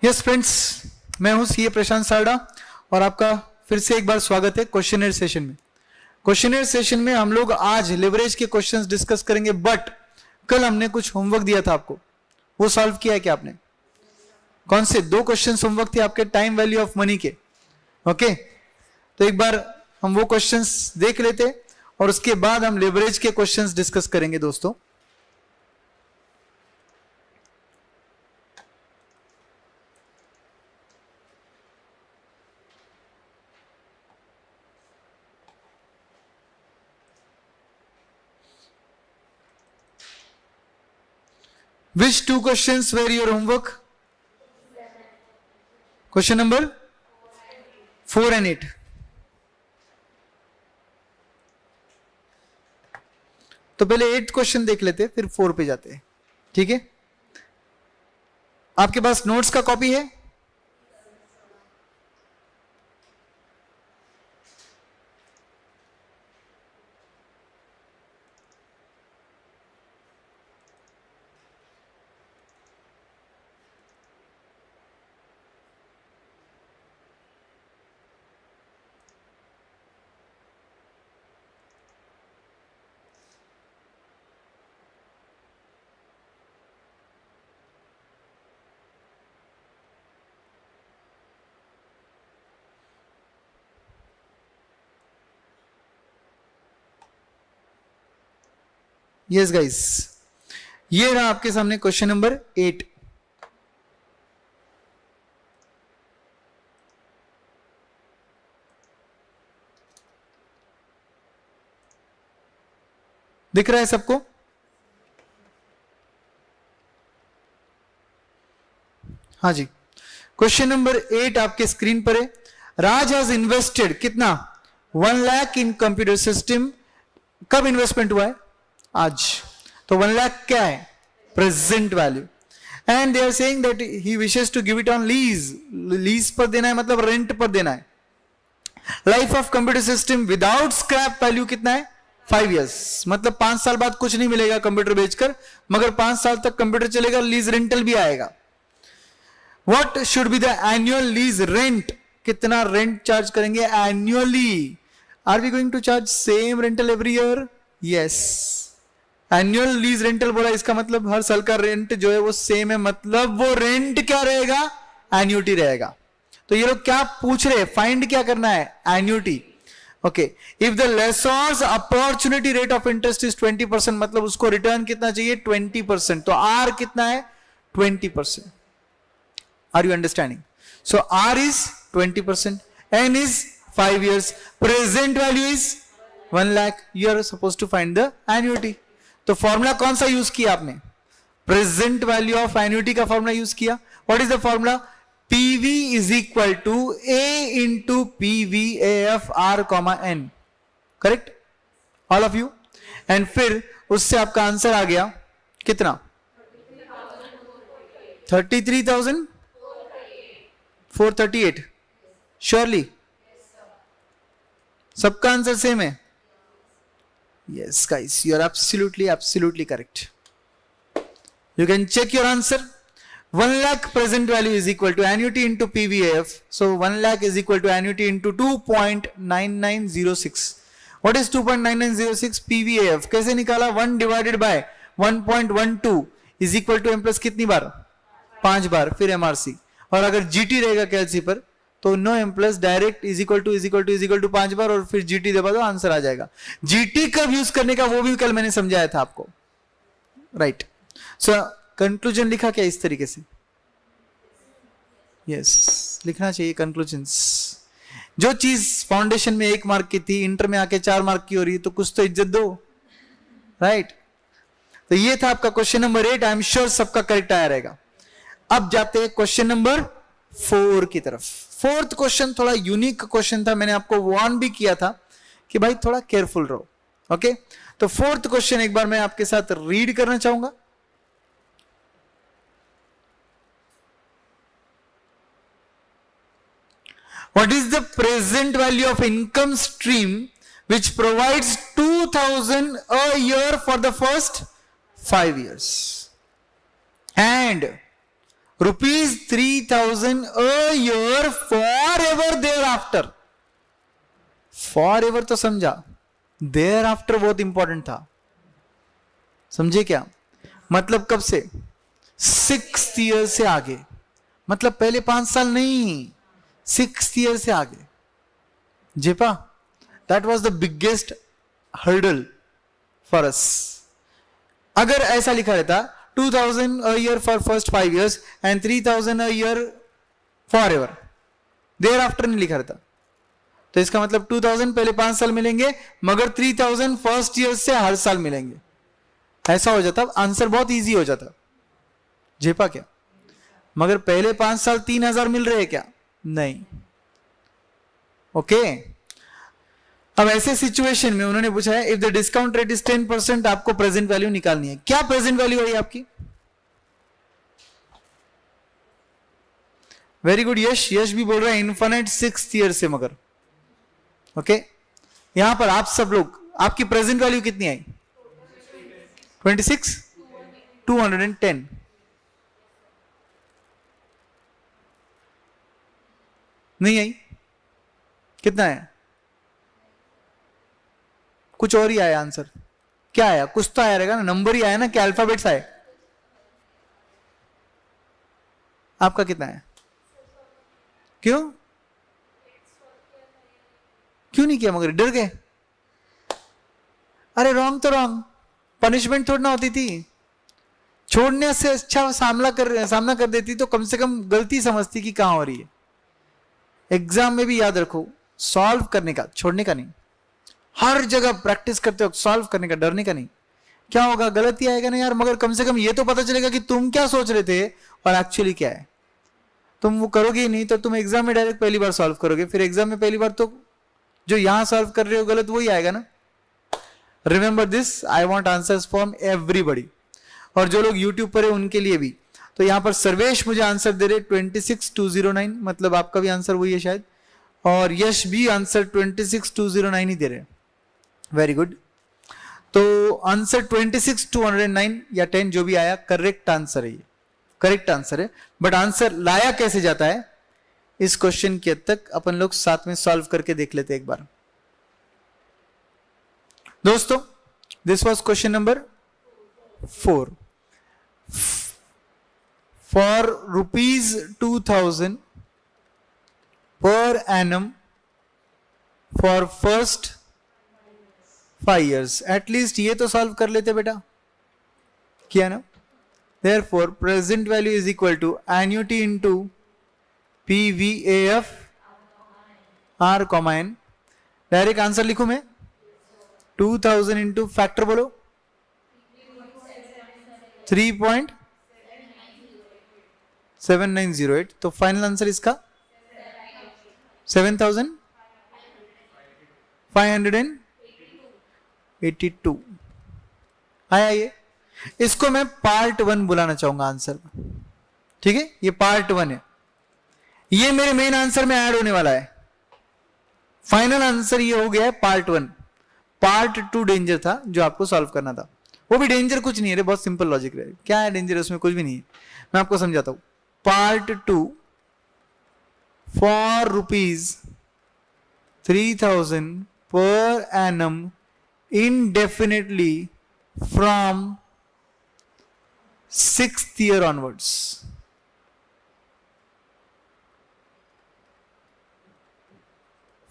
Yes friends, मैं हूं CA प्रशांत सारडा और आपका फिर से एक बार स्वागत है क्वेश्चनर सेशन में। क्वेश्चनर सेशन में हम लोग आज लिवरेज के क्वेश्चंस डिस्कस करेंगे, बट कल हमने कुछ होमवर्क दिया था आपको, वो सॉल्व किया है क्या आपने? कौन से 2 क्वेश्चंस होमवर्क थे आपके टाइम वैल्यू ऑफ मनी के? ओके, तो एक बार हम वो क्वेश्चंस देख लेते और उसके बाद हम लिवरेज के क्वेश्चंस डिस्कस करेंगे दोस्तों। Which 2 questions were your homework? Question number 4 and 8. तो पहले 8 क्वेश्चन देख लेते फिर 4 पे जाते हैं, ठीक है? आपके पास नोट्स का कॉपी है? यस गाइस, ये रहा आपके सामने क्वेश्चन नंबर 8। दिख रहा है सबको? हाँ जी, क्वेश्चन नंबर 8 आपके स्क्रीन पर है। राज हैज इन्वेस्टेड कितना? 1 लाख इन कंप्यूटर सिस्टम। कब इन्वेस्टमेंट हुआ है? आज। तो 1 लाख क्या है? Present value. And they are saying that he wishes to give it on lease. Lease पर देना है मतलब रेंट पर देना है। Life of computer system without scrap value कितना है? 5 इयर्स। मतलब 5 साल बाद कुछ नहीं मिलेगा कंप्यूटर बेचकर, मगर 5 साल तक कंप्यूटर चलेगा, लीज रेंटल भी आएगा। What should be the annual lease rent? कितना रेंट चार्ज करेंगे annually? Are we going to charge same rental every year? Yes, annual lease rental बोला, इसका मतलब हर साल का रेंट जो है वो सेम है, मतलब वो रेंट क्या रहेगा? एन्युटी रहेगा। तो ये लोग क्या पूछ रहे हैं? फाइंड क्या करना है? Annuity. Okay, if the lessor's opportunity rate of interest is 20%, मतलब उसको रिटर्न कितना चाहिए? 20%। तो आर कितना है? 20%। Are you understanding? So R is 20%, N is 5 years, present value is 1 lakh. You are suppose to find the annuity. तो formula कौन सा यूज किया आपने? प्रेजेंट वैल्यू ऑफ एन्युटी का फॉर्मूला यूज किया। What is the formula? PV is equal to A into PVAF R comma N। Correct all of you? And फिर उससे आपका आंसर आ गया कितना? 33,438। श्योरली सबका आंसर सेम है? Yes, guys, you are absolutely correct. You can check your answer. 1 lakh present value is equal to annuity into PVAF. So 1 lakh is equal to annuity into 2.9906. What is 2.9906? PVAF. कैसे निकाला? 1 divided by 1.12 is equal to M plus कितनी बार? 5 बार, फिर MRC। और अगर GT रहेगा कैलसी पर तो no M plus direct is equal to 5 bar और फिर जीटी दबा दो, आंसर आ जाएगा। जीटी कब यूज करने का वो भी कल मैंने समझाया था आपको, राइट? सो कंक्लूजन लिखा क्या इस तरीके से? यस, लिखना चाहिए कंक्लूजन्स। जो चीज फाउंडेशन में 1 मार्क की थी, इंटर में आके 4 मार्क की हो रही है, तो कुछ तो इज्जत दो, राइट? तो ये था आपका question number 8। I am sure सबका करेक्ट आया रहेगा। अब जाते हैं क्वेश्चन नंबर 4 की तरफ। 4th क्वेश्चन थोड़ा यूनिक क्वेश्चन था, मैंने आपको वार्न भी किया था कि भाई थोड़ा केयरफुल रहो। ओके, तो 4th क्वेश्चन एक बार मैं आपके साथ रीड करना चाहूंगा। What is the present value of income stream which provides 2,000 a year for the first 5 years? And ₹3,000 a year forever thereafter. Forever तो समझा, thereafter बहुत इंपॉर्टेंट था, समझे क्या? मतलब कब से? 6th ईयर से आगे, मतलब पहले 5 साल नहीं, 6th ईयर से आगे। जेपा, that was the biggest hurdle for us. अगर ऐसा लिखा रहता 2,000 a year for first 5 years and 3,000 a year forever, thereafter नहीं लिखा रहता, तो इसका मतलब 2,000 पहले 5 साल मिलेंगे, मगर 3,000 फर्स्ट ईयर से हर साल मिलेंगे। ऐसा हो जाता, आंसर बहुत इजी हो जाता। जेपा क्या? मगर पहले 5 साल 3,000 मिल रहे हैं क्या? नहीं। ओके, अब ऐसे सिचुएशन में उन्होंने पूछा है if the discount rate is 10%, आपको प्रेजेंट वैल्यू निकालनी है। क्या प्रेजेंट वैल्यू है आपकी? वेरी गुड यश, यश भी बोल रहा है इन्फिनिट 6th ईयर से। मगर ओके, यहां पर आप सब लोग, आपकी प्रेजेंट वैल्यू कितनी आई? 26, 210। नहीं आई? कितना है? कुछ और ही आया आंसर। क्या आया? कुछ तो आया रहेगा ना, नंबर ही आया ना, क्या अल्फाबेट्स आए? आपका कितना है? क्यों क्यों नहीं किया? मगर डर गए? अरे रॉन्ग तो रॉन्ग, पनिशमेंट थोड़ी ना होती थी। छोड़ने से अच्छा सामना कर देती तो कम से कम गलती समझती कि कहां हो रही है। एग्जाम में भी याद रखो, सॉल्व करने का, छोड़ने का नहीं। हर जगह प्रैक्टिस करते हो सॉल्व करने का, डरने का नहीं। क्या होगा? गलती आएगा ना यार, मगर कम से कम ये तो पता चलेगा कि तुम क्या सोच रहे थे और एक्चुअली क्या है। तुम वो करोगे ही नहीं तो तुम एग्जाम में डायरेक्ट पहली बार सॉल्व करोगे, फिर एग्जाम में पहली बार तो जो यहां सॉल्व कर रहे हो गलत वही आएगा ना। Remember this, I want answers from everybody. और जो लोग यूट्यूब पर है उनके लिए भी। तो यहां पर सर्वेश मुझे आंसर दे रहे 26,209, मतलब आपका भी आंसर वही है शायद, और यश भी आंसर 26,209 ही दे रहे हैं। Very good. तो आंसर 26,209 या 10 जो भी आया, करेक्ट आंसर है, ये करेक्ट आंसर है। बट आंसर लाया कैसे जाता है, इस क्वेश्चन के हद तक अपन लोग साथ में सॉल्व करके देख लेते एक बार। दोस्तों, this was question number 4। For ₹2,000 per annum for first 5 years, at least ये तो सॉल्व कर लेते बेटा, किया ना। Therefore, present value is equal to annuity into PVAF R, N। Direct answer लिखूं मैं? 2,000 इंटू फैक्टर बोलो, 3.7908। तो फाइनल आंसर इसका 7,582 आया। ये इसको मैं पार्ट 1 बुलाना चाहूंगा आंसर, ठीक है? ये पार्ट 1 है, ये मेरे मेन आंसर में ऐड होने वाला है। फाइनल आंसर ये हो गया है पार्ट 1। पार्ट 2 डेंजर था जो आपको सॉल्व करना था, वो भी डेंजर कुछ नहीं है, बहुत सिंपल लॉजिक है। क्या है डेंजर? उसमें कुछ भी नहीं है, मैं आपको समझाता हूं। Part 2 for ₹3,000 per annum indefinitely from 6th year onwards।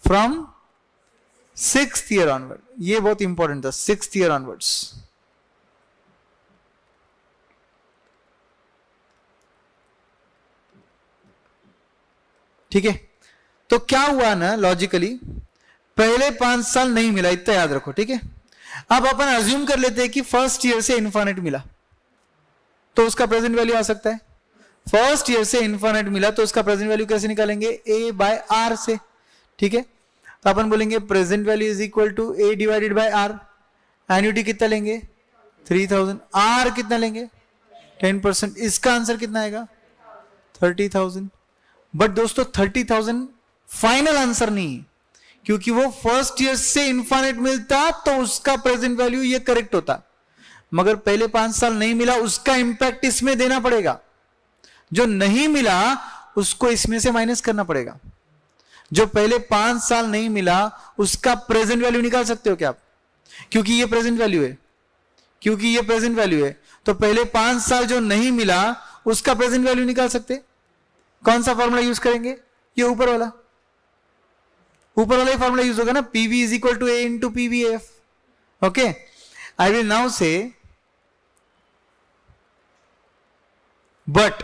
From 6th year onward, ये बहुत इंपॉर्टेंट था, 6th year onwards। ठीक है? तो क्या हुआ ना, लॉजिकली पहले 5 साल नहीं मिला, इतना याद रखो, ठीक है? अब अपन अज्यूम कर लेते हैं कि फर्स्ट ईयर से इन्फिनिट मिला, तो उसका प्रेजेंट वैल्यू आ सकता है। फर्स्ट ईयर से इन्फिनिट मिला तो उसका प्रेजेंट वैल्यू कैसे निकालेंगे? A/R से, ठीक है? तो अपन बोलेंगे present value is equal to A/R। Annuity कितना लेंगे? 3,000। R कितना लेंगे? 10%। इसका आंसर कितना आएगा? 30,000। बट दोस्तों 30,000 फाइनल आंसर नहीं है, क्योंकि वो फर्स्ट ईयर से इन्फिनिट मिलता तो उसका प्रेजेंट वैल्यू ये करेक्ट होता, मगर पहले 5 साल नहीं मिला, उसका इंपैक्ट इसमें देना पड़ेगा। जो नहीं मिला उसको इसमें से माइनस करना पड़ेगा। जो पहले 5 साल नहीं मिला उसका प्रेजेंट वैल्यू निकाल सकते हो क्या आप? क्योंकि ये प्रेजेंट वैल्यू है, क्योंकि ये प्रेजेंट वैल्यू है, तो पहले 5 साल जो नहीं मिला उसका प्रेजेंट वैल्यू निकाल सकते। कौन सा फॉर्मूला यूज करेंगे? ये ऊपर वाला ही फॉर्मूला यूज होगा ना, PV is equal to A into PVF. Okay, I will now say but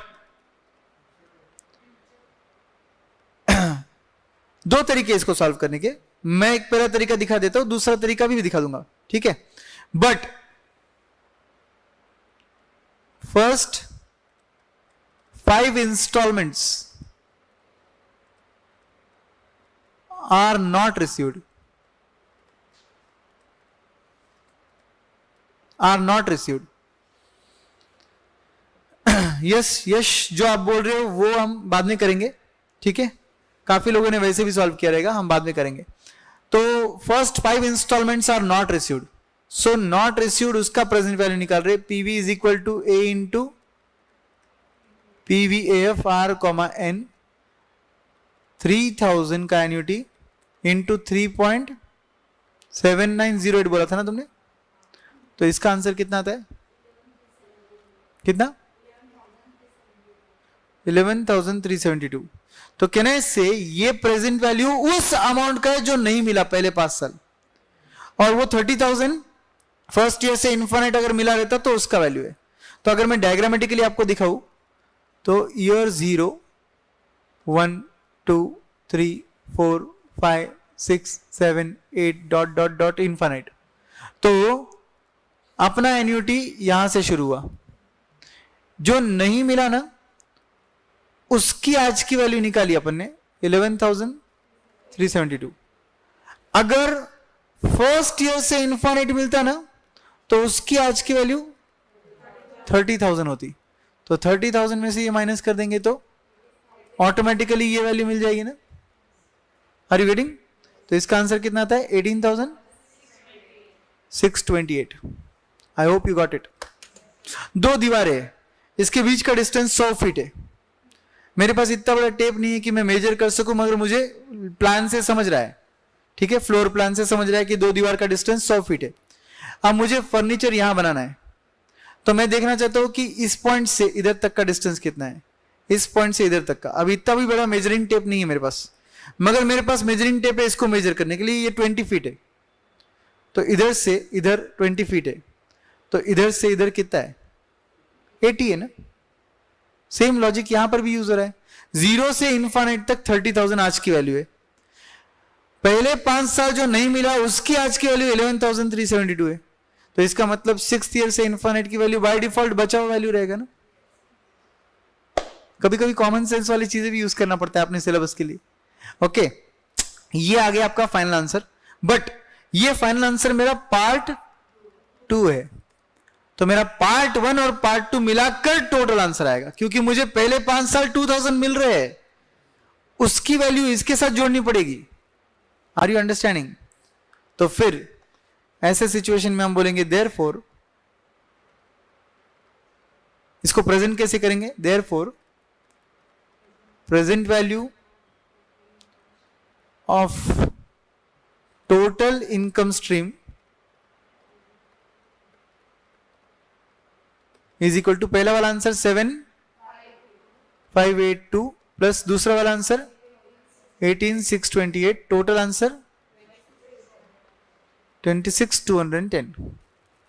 दो तरीके इसको सॉल्व करने के, मैं एक पहला तरीका दिखा देता हूं, दूसरा तरीका भी दिखा दूंगा, ठीक है। But first 5 instalments are not received, yes यश जो आप बोल रहे हो वो हम बाद में करेंगे, ठीक है। काफी लोगों ने वैसे भी सॉल्व किया रहेगा, हम बाद में करेंगे। तो first 5 instalments are not received, so not received उसका प्रेजेंट वैल्यू निकाल रहे, PV is equal to A into PVF R comma N, 3000 का एन्युटी इंटू 3.7908 बोला था ना तुमने, तो इसका आंसर कितना आता है? कितना? 11,372। तो कहने से ये प्रेजेंट वैल्यू उस अमाउंट का है जो नहीं मिला पहले 5 साल, और वो 30,000 फर्स्ट ईयर से इन्फिनिट अगर मिला रहता तो उसका वैल्यू है। तो अगर मैं डायग्रामेटिकली आपको दिखाऊं तो year 0 1 2 3 4 5 6 7 8 dot dot dot infinite, तो अपना एन्युटी यहां से शुरू हुआ, जो नहीं मिला ना उसकी आज की वैल्यू निकाली अपन ने 11,372। अगर फर्स्ट ईयर से इन्फिनिट मिलता ना तो उसकी आज की वैल्यू 30,000 होती, तो 30,000 में से ये माइनस कर देंगे तो ऑटोमेटिकली ये वैल्यू मिल जाएगी ना। Are you getting? तो इसका आंसर कितना आता है? 18,628। I hope you got it. 2 दीवारें है, इसके बीच का डिस्टेंस 100 फीट है। मेरे पास इतना बड़ा टेप नहीं है कि मैं मेजर कर सकूं, मगर मुझे प्लान से समझ रहा है, ठीक है, फ्लोर प्लान से समझ रहा है कि 2 दीवार का डिस्टेंस 100 फीट है। अब मुझे फर्नीचर यहां बनाना है, तो मैं देखना चाहता हूं कि इस पॉइंट से इधर तक का डिस्टेंस कितना है, इस पॉइंट से इधर तक का। अब इतना भी बड़ा मेजरिंग टेप नहीं है मेरे पास, मगर मेरे पास मेजरिंग टेप है इसको मेजर करने के लिए। ये 20 फीट है, तो इधर से इधर 20 फीट है, तो इधर से इधर कितना है? 80 है ना। सेम लॉजिक यहां पर भी यूज हो रहा है। 0 से इन्फिनिट तक 30,000 आज की वैल्यू है, पहले 5 साल जो नहीं मिला उसकी आज की वैल्यू 11,372 है, तो इसका मतलब 6th ईयर से इन्फिनिट की वैल्यू बाय डिफॉल्ट बचा हुआ वैल्यू रहेगा ना। कभी कभी कॉमन सेंस वाली चीजें भी यूज करना पड़ता है अपने सिलेबस के लिए। ओके, ये आ गया आपका फाइनल आंसर, बट ये फाइनल आंसर मेरा पार्ट 2 है, तो मेरा पार्ट 1 और पार्ट 2 मिलाकर टोटल आंसर आएगा, क्योंकि मुझे पहले 5 साल 2,000 मिल रहे हैं, उसकी वैल्यू इसके साथ जोड़नी पड़ेगी। Are you understanding? तो फिर ऐसे सिचुएशन में हम बोलेंगे देयरफॉर, इसको प्रेजेंट कैसे करेंगे? Therefore present value of total income stream is equal to, पहला वाला आंसर 7,582 प्लस दूसरा वाला आंसर 18,628, टोटल आंसर 26,210।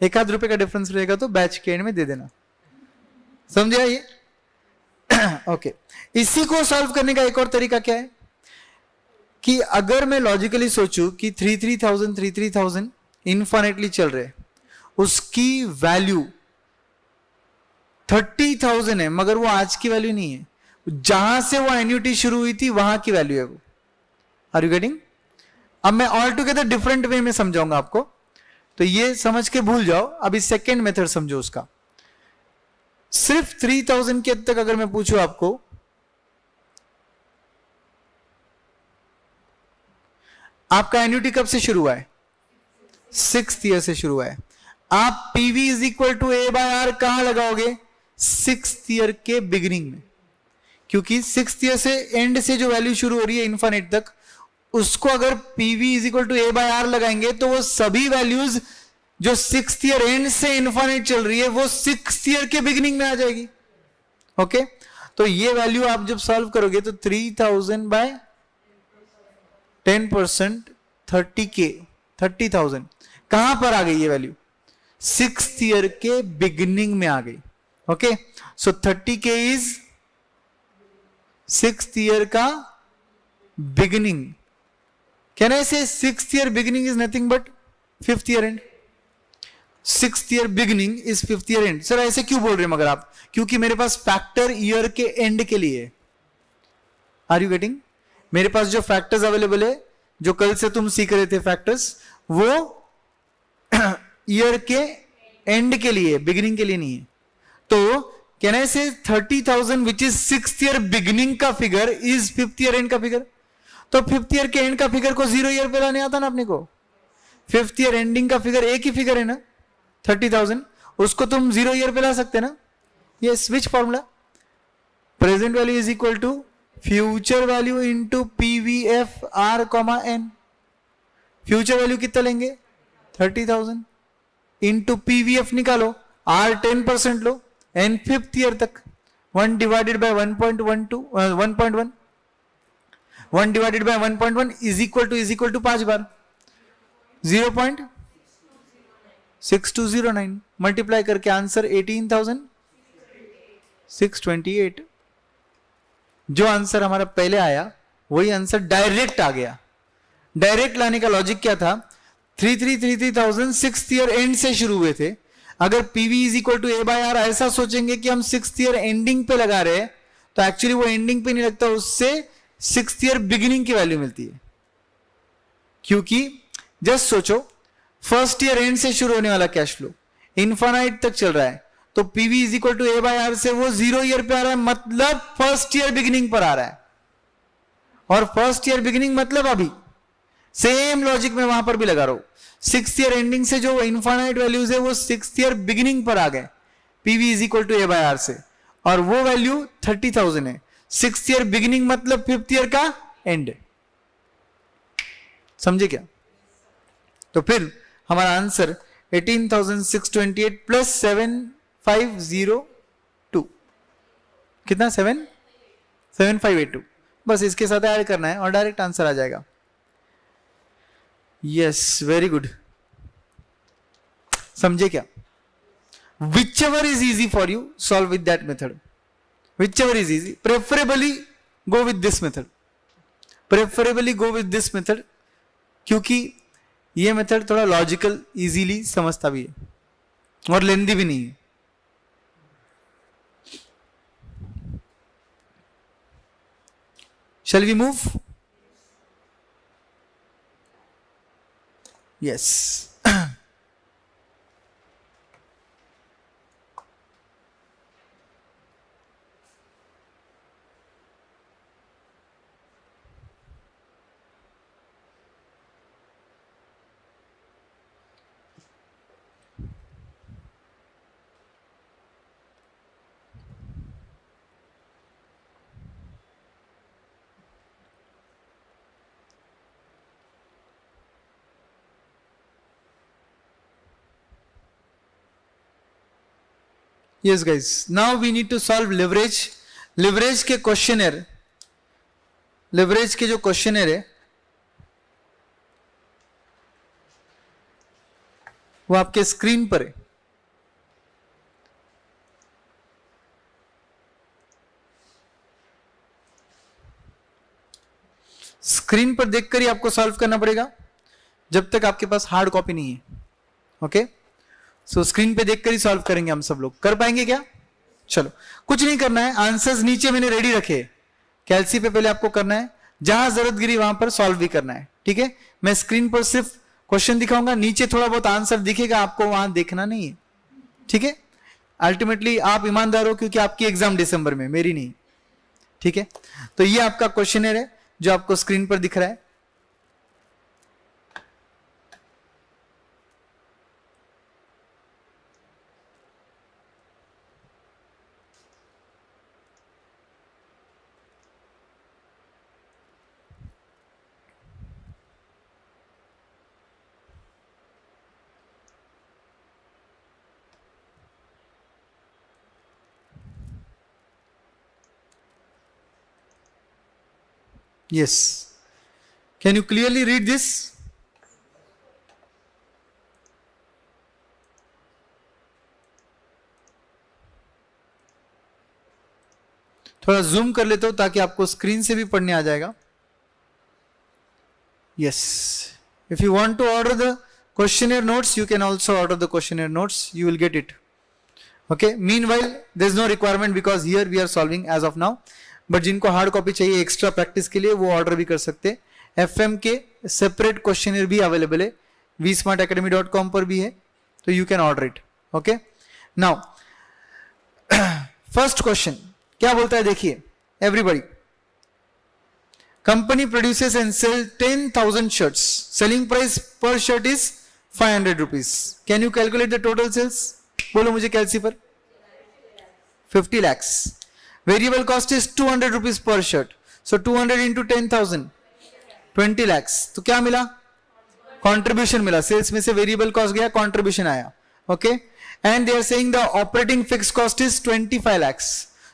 ₹1 का डिफरेंस रहेगा तो बैच के एंड में दे देना, समझे ये? ओके, इसी को सॉल्व करने का एक और तरीका क्या है कि अगर मैं लॉजिकली सोचूं कि 33,000 इनफिनिटली चल रहे, उसकी वैल्यू 30,000 है, मगर वो आज की वैल्यू नहीं है, जहां से वो एन्युटी शुरू हुई थी वहां की वैल्यू है वो। Are you getting? अब मैं ऑल टुगेदर डिफरेंट वे में समझाऊंगा आपको, तो ये समझ के भूल जाओ, अभी सेकेंड मेथड समझो उसका। सिर्फ 3,000 के तक अगर मैं पूछूं आपको, आपका एन्युटी कब से शुरू हुआ है? 6th ईयर से शुरू हुआ है। आप PV is equal to A by R कहां लगाओगे? 6th ईयर के बिगिनिंग में। क्योंकि सिक्स्थ ईयर से एंड से जो वैल्यू शुरू हो रही है इन्फाइनाइट तक, उसको अगर PV is equal to A by R लगाएंगे तो वो सभी वैल्यूज जो सिक्स्थ ईयर एंड से इन्फाइनाइट चल रही है वो सिक्स्थ ईयर के बिगिनिंग में आ जाएगी। ओके, तो ये वैल्यू आप जब सॉल्व करोगे तो 3000 बाय 10% 30K 30,000 कहां पर आ गई ये वैल्यू? सिक्स्थ ईयर के बिगिनिंग में आ गई। Okay, so 30K is sixth year का beginning. Can I say sixth year beginning is nothing but fifth year end? Sixth year beginning is fifth year end. Sir ऐसे क्यों बोल रहे हैं मगर आप? क्योंकि मेरे पास फैक्टर ईयर के एंड के लिए। Are you getting? मेरे पास जो फैक्टर्स अवेलेबल है, जो कल से तुम सीख रहे थे फैक्टर्स, वो ईयर के एंड के लिए, बिगिनिंग के लिए नहीं है। तो can I say 30,000 which is sixth year beginning का figure is fifth year end का फिगर? तो फिफ्थ ईयर के एंड का फिगर को 0 ईयर पे लाने आता ना अपने को। फिफ्थ ईयर एंडिंग का फिगर एक ही फिगर है ना, 30,000, उसको तुम 0 ईयर पे ला सकते ना। ये switch formula, present value is equal to future value into PVF R comma N. Future value कितना लेंगे? 30,000 इंटू पीवीएफ निकालो, आर 10% लो, एन फिफ्थ ईयर तक। 1 divided by 1.12 1.1 1 divided by 1.1 is equal to 5 bar 0.6209 multiply करके answer 18,628। जो answer हमारा पहले आया वही आंसर डायरेक्ट आ गया। डायरेक्ट लाने का लॉजिक क्या था? 33,000 सिक्स्थ ईयर एंड से शुरू हुए थे। अगर PV is equal to A by R ऐसा सोचेंगे कि हम सिक्स्थ ईयर एंडिंग पे लगा रहे हैं, तो एक्चुअली वो एंडिंग पे नहीं लगता, उससे सिक्स्थ ईयर बिगिनिंग की वैल्यू मिलती है। क्योंकि जस्ट सोचो, फर्स्ट ईयर एंड से शुरू होने वाला कैश फ्लो इनफाइनाइट तक चल रहा है, तो PV is equal to A by R से वो 0 ईयर पे आ रहा है, मतलब फर्स्ट ईयर बिगिनिंग पर आ रहा है। और फर्स्ट ईयर बिगिनिंग मतलब अभी सेम लॉजिक में वहां पर भी लगा रहा हूं। सिक्स्थ ईयर एंडिंग से जो इनफाइनाइट वैल्यूज है वो सिक्स्थ ईयर बिगिनिंग पर आ गए, PV is equal to A by R से, और वो वैल्यू 30,000 है। सिक्स्थ ईयर बिगिनिंग मतलब फिफ्थ ईयर का एंड। समझे क्या? तो फिर हमारा आंसर 18,628 प्लस 7502 कितना? 7582। बस इसके साथ ऐड करना है और डायरेक्ट आंसर आ जाएगा। Yes, very good. समझे क्या? Which ever is easy for you, solve with that method. Which ever is easy, preferably go with this method. Preferably go with this method, क्योंकि ये मेथड थोड़ा logical, easily समझता भी है और लेंदी भी नहीं है। Shall we move? Yes. Yes guys, now we need to solve leverage. leverage के क्वेश्चनर, leverage के जो क्वेश्चनर है वो आपके स्क्रीन पर है। स्क्रीन पर देखकर ही आपको सॉल्व करना पड़ेगा जब तक आपके पास हार्ड कॉपी नहीं है। ओके, सो स्क्रीन पे देखकर ही सॉल्व करेंगे हम सब लोग। कर पाएंगे क्या? चलो, कुछ नहीं करना है, आंसर्स नीचे मैंने रेडी रखे। कैलसी पे पहले आपको करना है, जहां जरूरत गिरी वहां पर सॉल्व भी करना है। ठीक है, मैं स्क्रीन पर सिर्फ क्वेश्चन दिखाऊंगा, नीचे थोड़ा बहुत आंसर दिखेगा, आपको वहां देखना नहीं है। ठीक है, अल्टीमेटली आप ईमानदार हो क्योंकि आपकी एग्जाम दिसंबर में, मेरी नहीं। ठीक है, तो ये आपका क्वेश्चनर है जो आपको स्क्रीन पर दिख रहा है। Yes. Can you clearly read this? थोड़ा जूम कर लेता हूं ताकि आपको स्क्रीन से भी पढ़ने आ जाएगा. Yes. If you want to order the questionnaire notes, you can also order the questionnaire notes. You will get it. Okay. Meanwhile, there is no requirement because here we are solving as of now. But जिनको hard copy चाहिए extra practice के लिए वो order भी कर सकते हैं. FM के सेपरेट क्वेश्चनर भी अवेलेबल है, vsmartacademy.com पर भी है, तो you can order it. Okay. Now first question क्या बोलता है देखिए. Everybody, company produces and sell 10,000 shirts. Selling price पर shirt is 500 rupees. Can you calculate the total sales? बोलो मुझे कैलसी पर. 50 lakhs. Variable cost is 200 rupees per shirt. So 200 into 10,000, 20 lakhs. तो क्या मिला? Contribution मिला. सेल्स में से वेरिएबल कॉस्ट गया, कंट्रीब्यूशन आया. Okay. And they are saying the operating fix cost is 25 lakhs.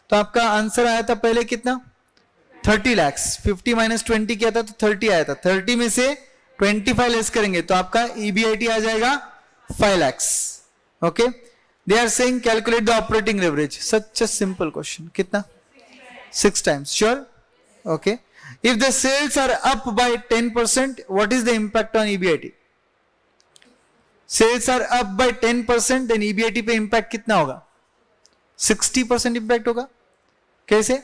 तो आपका आंसर आया था पहले कितना? 30 lakhs. 50 minus 20 किया था तो 30 आया था. 30 में से 25 लेस करेंगे तो आपका EBIT आ जाएगा 5 lakhs. Okay. They are saying calculate the operating leverage. Such a simple question. कितना? 6 times. Sure? Okay. If the sales are up by 10%, what is the impact on EBIT? Sales are up by 10%, then EBIT पे impact कितना होगा? 60% impact होगा. कैसे?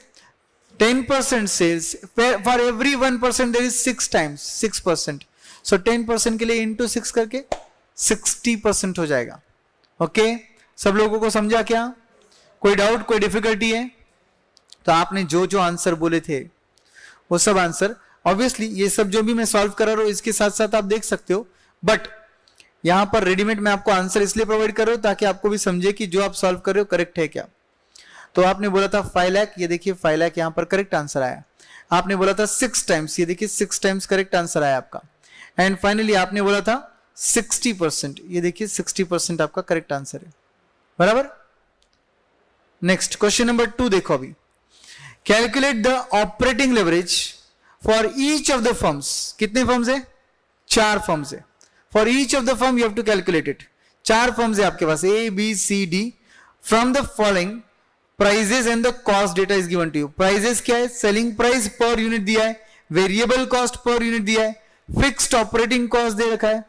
10% sales. For every 1% there is 6 times. 6%. So 10% के लिए into 6 करके 60% हो जाएगा. Okay? सब लोगों को समझा क्या? कोई डाउट, कोई डिफिकल्टी है? तो आपने जो जो आंसर बोले थे वो सब आंसर, ऑब्वियसली ये सब जो भी मैं सॉल्व करा रहा हूं इसके साथ साथ आप देख सकते हो, बट यहां पर रेडीमेड मैं आपको आंसर इसलिए प्रोवाइड कर रहा हूं ताकि आपको भी समझे कि जो आप सॉल्व कर रहे हो करेक्ट है क्या. तो आपने बोला था 5 लाख, ये देखिए 5 लाख यहां पर करेक्ट आंसर आया. आपने बोला था 6 टाइम्स, ये देखिए 6 टाइम्स करेक्ट आंसर आया आपका. एंड फाइनली आपने बोला था 60%, ये देखिए 60% आपका करेक्ट आंसर है. बराबर. नेक्स्ट क्वेश्चन नंबर 2 देखो अभी. Calculate the operating leverage for each of the firms. कितने फर्म्स है? 4 फर्म्स है. For each of the firm you have to calculate it. 4 firms है आपके पास, A B C D. From the following prices and the cost data is given to you. Prices क्या है? Selling price per unit दिया है, variable cost per unit दिया है, fixed operating cost दे रखा है,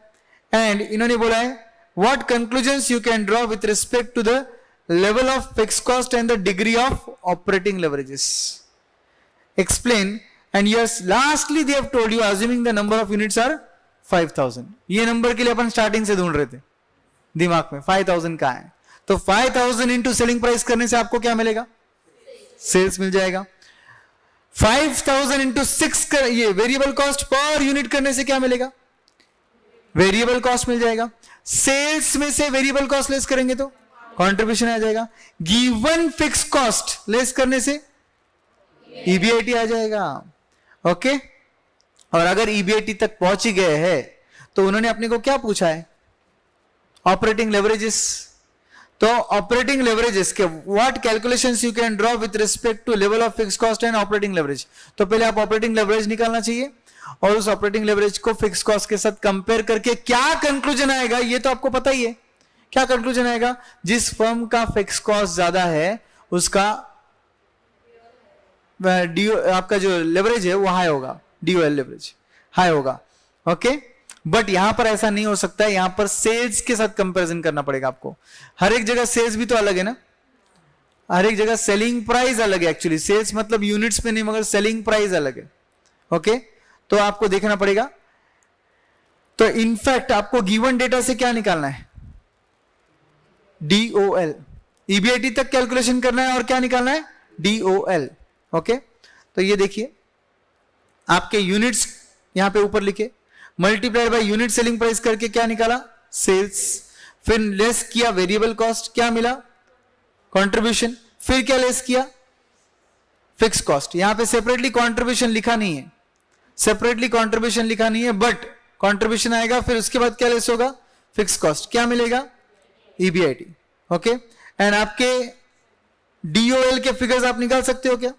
एंड इन्होंने बोला है what conclusions you can draw with respect to the level of fixed cost and the degree of operating leverages. Explain. And yes, lastly they have told you assuming the number of units are 5,000. ये number के लिए अपन starting से ढूंढ रहे थे दिमाग में. 5,000 कहां है? तो 5,000 इंटू सेलिंग प्राइस करने से आपको क्या मिलेगा? सेल्स मिल जाएगा. 5,000 इंटू 6 कर ये वेरिएबल कॉस्ट पर यूनिट करने से क्या मिलेगा? वेरिएबल कॉस्ट मिल जाएगा. सेल्स में से वेरिएबल कॉस्ट लेस करेंगे तो कंट्रीब्यूशन आ जाएगा. गिवन फिक्स कॉस्ट लेस करने से EBIT आ जाएगा. ओके. और अगर EBIT तक पहुंच ही गए हैं तो उन्होंने अपने को क्या पूछा है? Operating leverages. तो ऑपरेटिंग लेवरेजेस के what calculations you can draw with respect to level of fix cost and operating leverage. तो पहले आप ऑपरेटिंग लेवरेज निकालना चाहिए और उस ऑपरेटिंग लेवरेज को फिक्स कॉस्ट के साथ कंपेयर करके क्या कंक्लूजन आएगा ये तो आपको पता ही है. क्या कंक्लूजन आएगा? जिस फर्म का फिक्स कॉस्ट ज्यादा है उसका आपका जो लेवरेज है वो हाई होगा, DOL लेवरेज हाई होगा. ओके. बट यहां पर ऐसा नहीं हो सकता है. यहां पर सेल्स के साथ कंपैरिजन करना पड़ेगा आपको. हर एक जगह सेल्स भी तो अलग है ना, हर एक जगह सेलिंग प्राइस अलग है. एक्चुअली सेल्स मतलब यूनिट्स पे नहीं मगर सेलिंग प्राइस अलग है. ओके. तो आपको देखना पड़ेगा. तो इनफैक्ट आपको गिवन डेटा से क्या निकालना है? DOL. EBIT तक कैलकुलेशन करना है और क्या निकालना है? DOL. ओके. तो ये देखिए आपके यूनिट्स यहां पे ऊपर लिखे, multiplied by unit selling price करके क्या निकाला? सेल्स. फिर लेस किया वेरिएबल कॉस्ट, क्या मिला? कंट्रीब्यूशन. फिर क्या लेस किया? Fix cost. यहां पे सेपरेटली कंट्रीब्यूशन लिखा नहीं है, सेपरेटली कंट्रीब्यूशन लिखा नहीं है, बट कंट्रीब्यूशन आएगा. फिर उसके बाद क्या लेस होगा? Fix cost. क्या मिलेगा? EBIT. ओके. एंड आपके DOL के फिगर्स आप निकाल सकते हो क्या?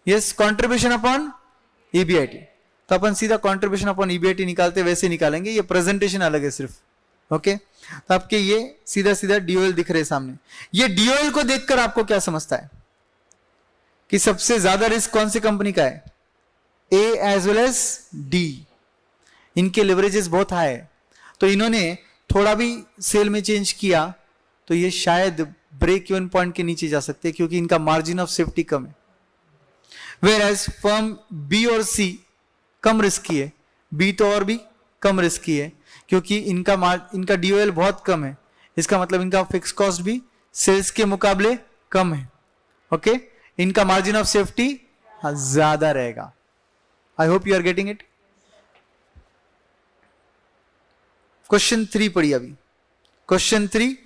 यस. कंट्रीब्यूशन अपॉन ईबीआईटी, तो अपन सीधा कंट्रीब्यूशन अपॉन ईबीआईटी निकालते वैसे निकालेंगे, ये प्रेजेंटेशन अलग है सिर्फ। ओके, तो आपके ये सीधा सीधा डीओएल दिख रहे सामने। ये डीओएल को देखकर आपको क्या समझता है कि सबसे ज्यादा रिस्क कौन सी कंपनी का है? ए एज वेल एज डी। इनके लिवरेजेस बहुत हाई है, तो इन्होंने थोड़ा भी सेल में चेंज किया तो ये शायद ब्रेक इवन पॉइंट के नीचे जा सकते हैं, क्योंकि इनका मार्जिन ऑफ सेफ्टी कम है। वेयर एज फर्म बी और सी कम रिस्की है, बी तो और भी कम रिस्की है, क्योंकि इनका डीओएल बहुत कम है। इसका मतलब इनका फिक्स कॉस्ट भी सेल्स के मुकाबले कम है। ओके, इनका मार्जिन ऑफ सेफ्टी ज्यादा रहेगा। I hope you are getting it. Question 3 पढ़िए अभी। क्वेश्चन 3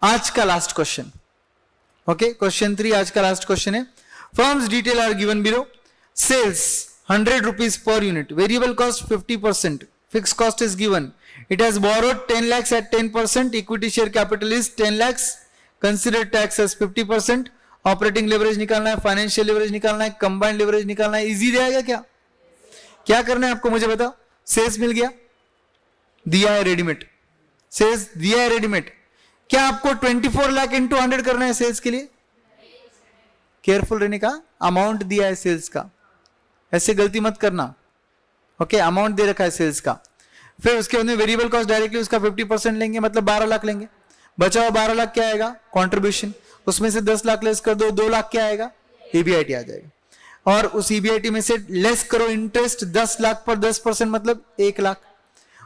आज का लास्ट क्वेश्चन। ओके, क्वेश्चन 3 आज का लास्ट क्वेश्चन है। Firms detail are given below. Sales 100 rupees per unit, variable cost 50%, fixed cost is given. It has borrowed 10 lakhs at 10%, equity share capital is 10 lakhs, consider tax as 50%, operating leverage निकालना है, financial leverage निकालना है, combined leverage निकालना है। Easy रहेगा क्या? क्या करना है आपको मुझे बताओ। सेल्स मिल गया, दिया है रेडीमेड, सेल्स दिया है रेडीमेड। क्या आपको 24 लाख इंटू 100 करना है सेल्स के लिए? केयरफुल रहने का, अमाउंट दिया है सेल्स का, ऐसे गलती मत करना। ओके, अमाउंट दे रखा है सेल्स का, फिर उसके बाद में वेरिएबल कॉस्ट डायरेक्टली उसका 50% लेंगे, मतलब 12 लाख लेंगे। बचा हुआ 12 लाख क्या आएगा? कंट्रीब्यूशन। उसमें से 10 लाख लेस कर दो, 2 लाख क्या आएगा? ईबीआईटी आ जाएगा। और उस ईबीआईटी में से लेस करो इंटरेस्ट, 10 लाख पर 10% मतलब 1 लाख।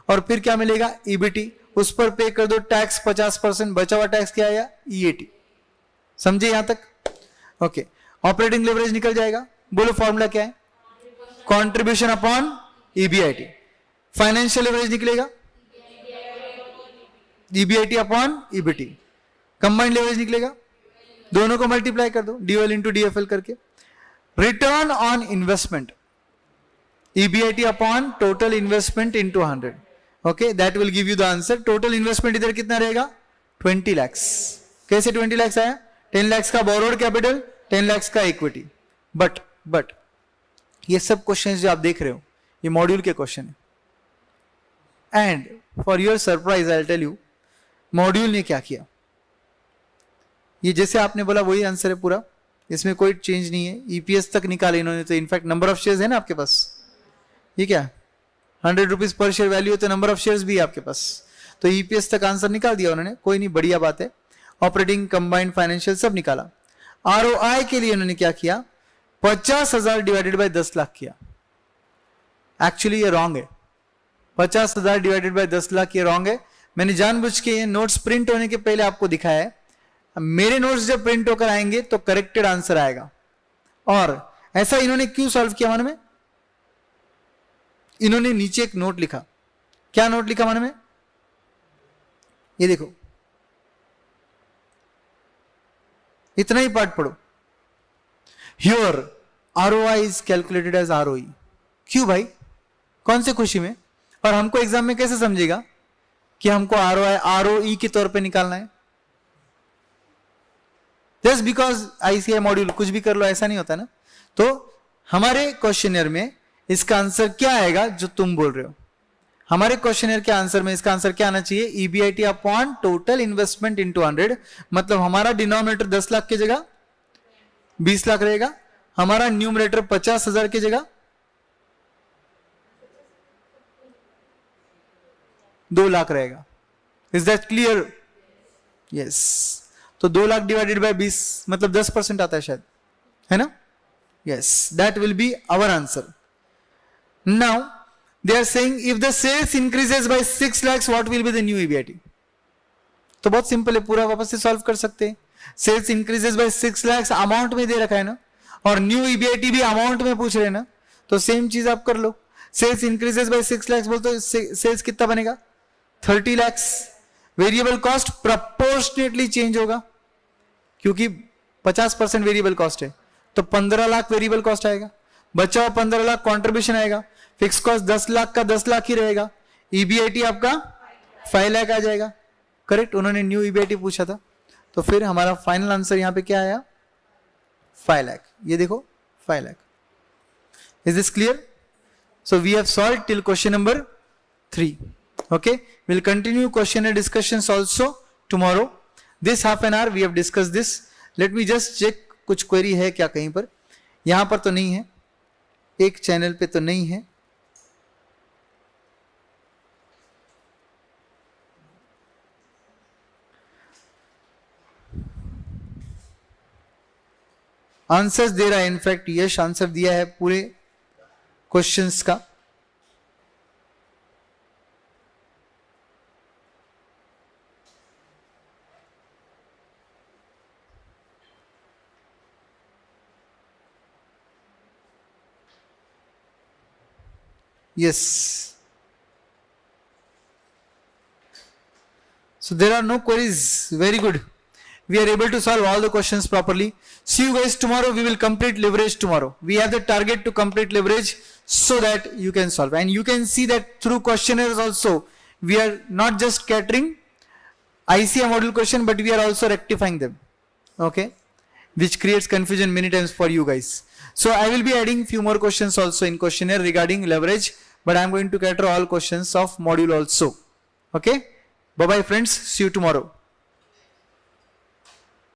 और फिर क्या मिलेगा? ईबीटी। उस पर पे कर दो टैक्स 50%, बचा हुआ टैक्स क्या आया? ईएटी। समझे यहां तक? ओके, ऑपरेटिंग लेवरेज निकल जाएगा। बोलो फॉर्मूला क्या है? Contribution upon EBIT. Financial leverage निकलेगा EBIT upon EBT. Combined leverage निकलेगा, दोनों को मल्टीप्लाई कर दो, डीओएल इंटू डीएफएल करके। Return on investment, EBIT upon total investment into 100। Okay, that will give you the answer. Total investment इधर कितना रहेगा? 20 lakhs। कैसे 20 lakhs आया? 10 lakhs का बोरोड कैपिटल, 10 lakhs का इक्विटी। बट ये सब क्वेश्चंस जो आप देख रहे हो ये मॉड्यूल के क्वेश्चन है। And for your surprise I will tell you, module ने क्या किया, ये जैसे आपने बोला वही आंसर है पूरा, इसमें कोई चेंज नहीं है। ईपीएस तक निकाले इन्होंने, तो इनफैक्ट नंबर ऑफ शेयर्स है ना आपके पास, ये क्या 100 rupees पर शेयर वैल्यू है, तो नंबर ऑफ शेयर्स भी है आपके पास, तो ईपीएस तक आंसर निकाल दिया उन्होंने। कोई नहीं, बढ़िया बात है। ऑपरेटिंग, कंबाइंड, फाइनेंशियल सब निकाला। आरओआई के लिए उन्होंने क्या किया? 50,000 डिवाइडेड बाय 10 लाख किया। एक्चुअली ये रॉन्ग है, 50,000 डिवाइडेड बाय 10 लाख ये रॉन्ग है। मैंने जानबूझ के ये नोट्स प्रिंट होने के पहले आपको दिखाया है। मेरे नोट्स जब प्रिंट होकर आएंगे तो करेक्टेड आंसर आएगा। और ऐसा इन्होंने क्यों सॉल्व किया मन में? इन्होंने नीचे एक नोट लिखा। क्या नोट लिखा मन में? ये देखो, इतना ही पार्ट पढ़ो। Here ROI is calculated as ROE। क्यों भाई? कौन से खुशी में? और हमको एग्जाम में कैसे समझेगा कि हमको ROE के तौर पे निकालना है? जस्ट बिकॉज आईसीआई मॉड्यूल कुछ भी कर लो ऐसा नहीं होता ना। तो हमारे क्वेश्चनर में इसका आंसर क्या आएगा जो तुम बोल रहे हो? हमारे क्वेश्चनर के आंसर में इसका आंसर क्या आना चाहिए? EBIT upon total investment into 100। मतलब हमारा डिनोमिनेटर 10 लाख की जगह 20 लाख रहेगा, हमारा न्यूमरेटर 50,000 की जगह 2 लाख रहेगा। Is that clear? यस। तो 2 लाख डिवाइडेड बाय 20 मतलब 10% आता है शायद, है ना? Yes, that will be our answer. Now they are saying if the sales increases by 6 lakhs what will be the new EBIT? तो बहुत सिंपल है, पूरा वापस से सॉल्व कर सकते हैं। Sales increases by 6 lakhs amount में दे रखा है ना, और न्यू ईबीआईटी भी अमाउंट में पूछ रहे हैं ना, तो सेम चीज आप कर लो। सेल्स इंक्रीजेस बाय 6 lakhs बोलते तो सेल्स कितना बनेगा? 30 lakhs। Variable cost proportionately change होगा क्योंकि 50% वेरिएबल कॉस्ट है, तो 15 लाख वेरिएबल कॉस्ट आएगा, बचा हुआ 15 लाख कॉन्ट्रीब्यूशन आएगा। फिक्स कॉस्ट 10 लाख का 10 लाख ही रहेगा। ईबीआईटी आपका 5 लाख आ जाएगा। करेक्ट, उन्होंने न्यू ईबीआईटी पूछा था, तो फिर हमारा फाइनल आंसर यहां पे क्या आया? 5 लाख। ये देखो 5 lakh. Is this clear? So we have solved till question number 3. Okay, we'll continue questionnaire discussions also tomorrow. This half an hour we have discussed this. Let me just check कुछ query है क्या कहीं पर. यहां पर तो नहीं है, एक चैनल पे तो नहीं है. आंसर्स दे रहा है, इनफैक्ट यश आंसर दिया है पूरे क्वेश्चंस का. Yes. So there are no queries. Very good. We are able to solve all the questions properly. See you guys tomorrow. We will complete leverage tomorrow. We have the target to complete leverage so that you can solve. And you can see that through questionnaires also, we are not just catering ICA model question, but we are also rectifying them. Okay. Which creates confusion many times for you guys. So I will be adding few more questions also in questionnaire regarding leverage, but I am going to cater all questions of module also. Okay. Bye bye friends. See you tomorrow.